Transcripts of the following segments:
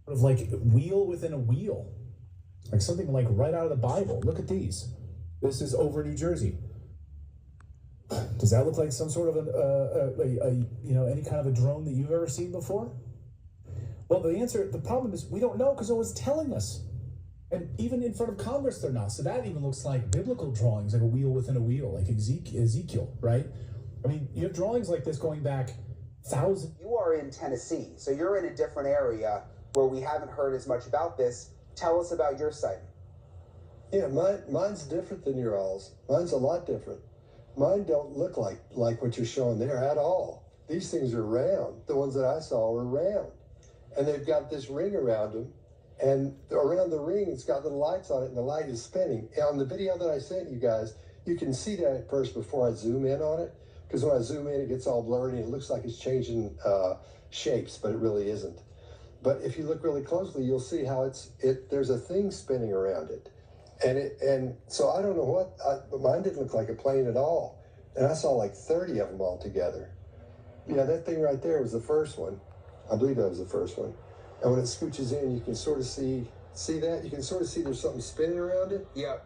of like wheel within a wheel, like something like right out of the Bible. Look at these. This is over New Jersey. Does that look like some sort of any kind of a drone that you've ever seen before? Well, the problem is we don't know because no one's telling us. And even in front of Congress, they're not. So that even looks like biblical drawings, like a wheel within a wheel, like Ezekiel, right? I mean, you have drawings like this going back thousands. You are in Tennessee, so you're in a different area where we haven't heard as much about this. Tell us about your sighting. Yeah, mine's different than your all's. Mine's a lot different. Mine don't look like what you're showing there at all. These things are round. The ones that I saw were round. And they've got this ring around them. And around the ring, it's got little lights on it, and the light is spinning. And on the video that I sent you guys, you can see that at first before I zoom in on it. Because when I zoom in, it gets all blurry, and it looks like it's changing shapes, but it really isn't. But if you look really closely, you'll see how there's a thing spinning around it. And so I don't know but mine didn't look like a plane at all. And I saw like 30 of them all together. Yeah, that thing right there was the first one. I believe that was the first one. And when it scooches in, you can sort of see that? You can sort of see there's something spinning around it. Yeah.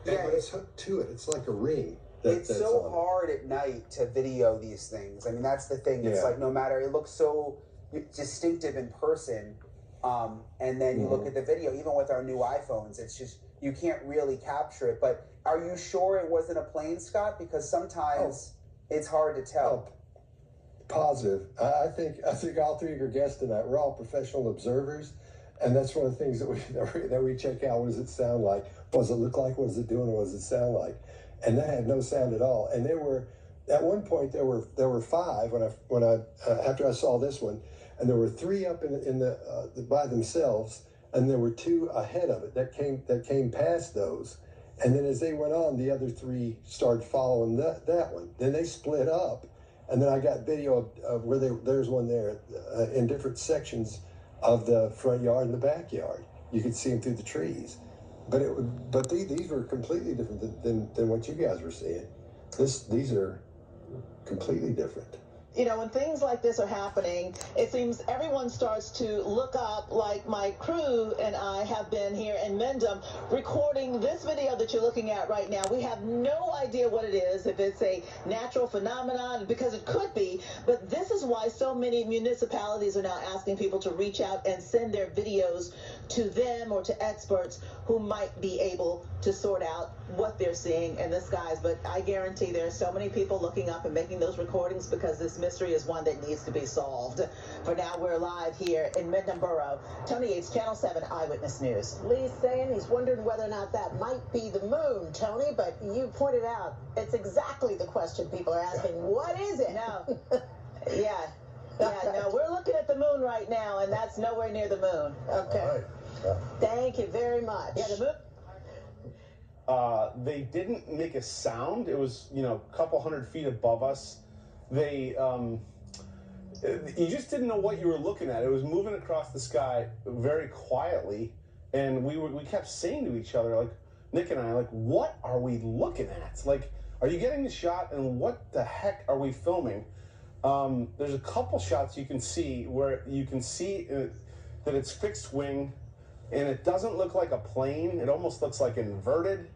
Yeah, but it's hooked to it. It's like a ring. It's so hard at night to video these things. I mean, that's the thing. It's like no matter, it looks so distinctive in person. And then you look at the video, even with our new iPhones, it's just, you can't really capture it. But are you sure it wasn't a plane, Scott? Because sometimes it's hard to tell. Positive. I think all three of your guests tonight, we're all professional observers. And that's one of the things that we check out. What does it sound like? What does it look like? What is it doing? What does it sound like? And that had no sound at all. And there were, at one point, there were five after I saw this one. And there were three up in the by themselves, and there were two ahead of it that came past those. And then as they went on, the other three started following that one. Then they split up, and then I got video of where there's one there in different sections of the front yard and the backyard. You could see them through the trees, but these were completely different than what you guys were seeing. These are completely different. You know, when things like this are happening, it seems everyone starts to look up, like my crew and I have been here in Mendham recording this video that you're looking at right now. We have no idea what it is, if it's a natural phenomenon, because it could be, but this is why so many municipalities are now asking people to reach out and send their videos to them or to experts who might be able to sort out what they're seeing in the skies. But I guarantee there are so many people looking up and making those recordings because this mystery is one that needs to be solved. For now, we're live here in Mendham Borough. Tony Yates, Channel 7 Eyewitness News. Lee's saying he's wondering whether or not that might be the moon, Tony, but you pointed out it's exactly the question people are asking. What is it? No. No, we're looking at the moon right now, and that's nowhere near the moon. Okay. All right. Thank you very much. Yeah, the moon. They didn't make a sound. It was, a couple hundred feet above us. You just didn't know what you were looking at. It was moving across the sky very quietly, and we kept saying to each other, like Nick and I, like, what are we looking at? Like, are you getting the shot, and what the heck are we filming? There's a couple shots you can see where you can see that it's fixed wing, and it doesn't look like a plane. It almost looks like inverted.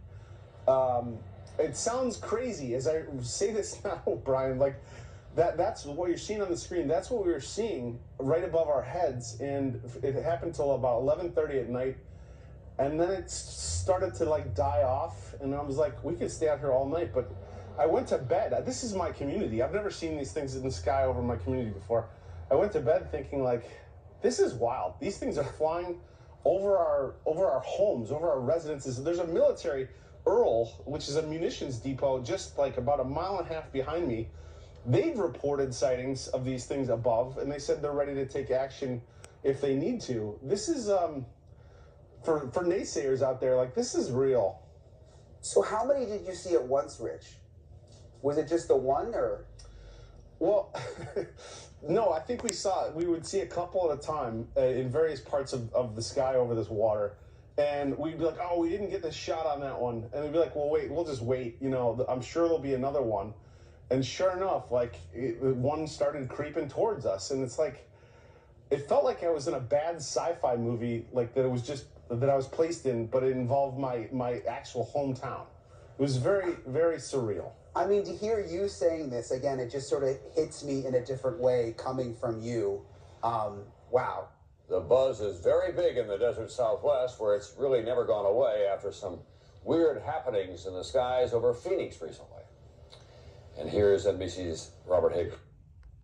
It sounds crazy as I say this now, Brian, like that's what you're seeing on the screen. That's what we were seeing right above our heads, and it happened till about 11:30 at night, and then it started to like die off, and I was like, we could stay out here all night, but I went to bed. This is my community. I've never seen these things in the sky over my community before. I went to bed thinking, like, this is wild. These things are flying over our homes, over our residences. There's a military Earl, which is a munitions depot just like about a mile and a half behind me. They've reported sightings of these things above, and they said they're ready to take action if they need to. This is for naysayers out there, like, this is real. So how many did you see at once, Rich? Was it just the one, or? Well, no, I think we would see a couple at a time in various parts of the sky over this water. And we'd be like, oh, we didn't get the shot on that one. And they'd be like, well, wait, we'll just wait. I'm sure there'll be another one. And sure enough, like, one started creeping towards us. And it's like, it felt like I was in a bad sci-fi movie, like that it was just that I was placed in, but it involved my actual hometown. It was very, very surreal. I mean, to hear you saying this again, it just sort of hits me in a different way coming from you. Wow. The buzz is very big in the desert Southwest, where it's really never gone away after some weird happenings in the skies over Phoenix recently. And here's NBC's Robert Hager.